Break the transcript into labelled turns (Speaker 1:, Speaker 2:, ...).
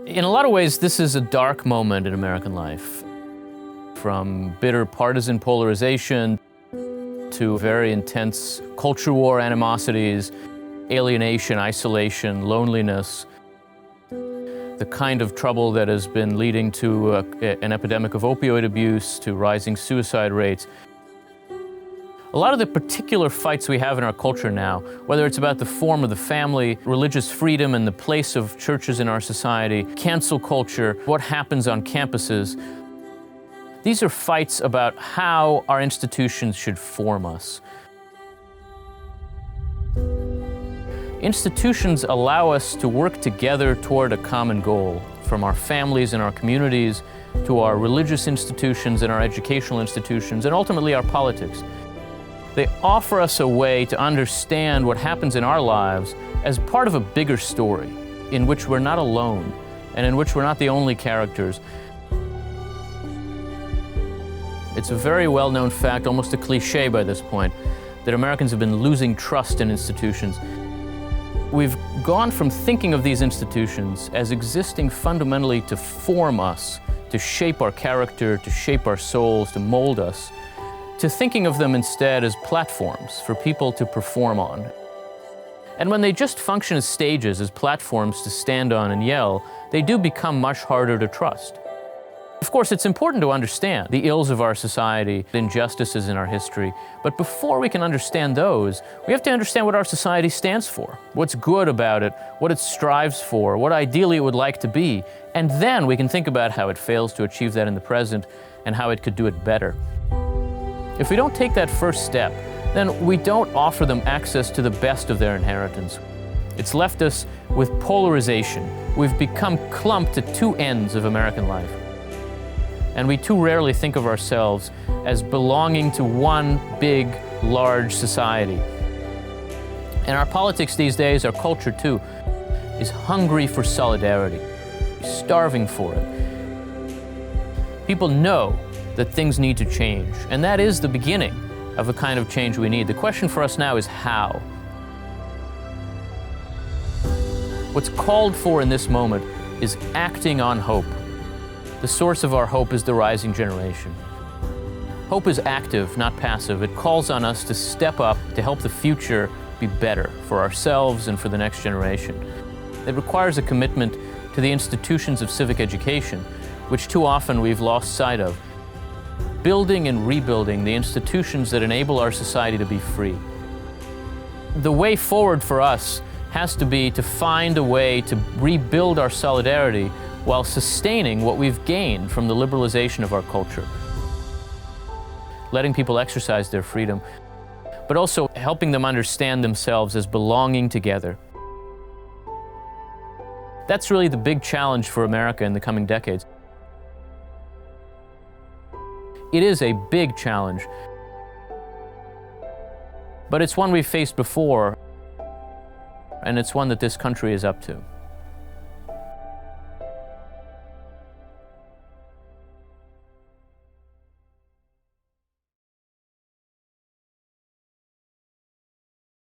Speaker 1: In a lot of ways, this is a dark moment in American life. From bitter partisan polarization to very intense culture war animosities, alienation, isolation, loneliness, the kind of trouble that has been leading to an epidemic of opioid abuse, to rising suicide rates. A lot of the particular fights we have in our culture now, whether it's about the form of the family, religious freedom and the place of churches in our society, cancel culture, what happens on campuses, these are fights about how our institutions should form us. Institutions allow us to work together toward a common goal, from our families and our communities to our religious institutions and our educational institutions, and ultimately our politics. They offer us a way to understand what happens in our lives as part of a bigger story, in which we're not alone, and in which we're not the only characters. It's a very well-known fact, almost a cliche by this point, that Americans have been losing trust in institutions. We've gone from thinking of these institutions as existing fundamentally to form us, to shape our character, to shape our souls, to mold us, to thinking of them instead as platforms for people to perform on. And when they just function as stages, as platforms to stand on and yell, they do become much harder to trust. Of course, it's important to understand the ills of our society, the injustices in our history, but before we can understand those, we have to understand what our society stands for, what's good about it, what it strives for, what ideally it would like to be, and then we can think about how it fails to achieve that in the present and how it could do it better. If we don't take that first step, then we don't offer them access to the best of their inheritance. It's left us with polarization. We've become clumped at two ends of American life. And we too rarely think of ourselves as belonging to one big, large society. And our politics these days, our culture too, is hungry for solidarity, starving for it. People know that things need to change, and that is the beginning of a kind of change we need. The question for us now is how. What's called for in this moment is acting on hope. The source of our hope is the rising generation. Hope is active, not passive. It calls on us to step up to help the future be better for ourselves and for the next generation. It requires a commitment to the institutions of civic education, which too often we've lost sight of. Building and rebuilding the institutions that enable our society to be free. The way forward for us has to be to find a way to rebuild our solidarity while sustaining what we've gained from the liberalization of our culture. Letting people exercise their freedom, but also helping them understand themselves as belonging together. That's really the big challenge for America in the coming decades. It is a big challenge, but it's one we've faced before, and it's one that this country is up to.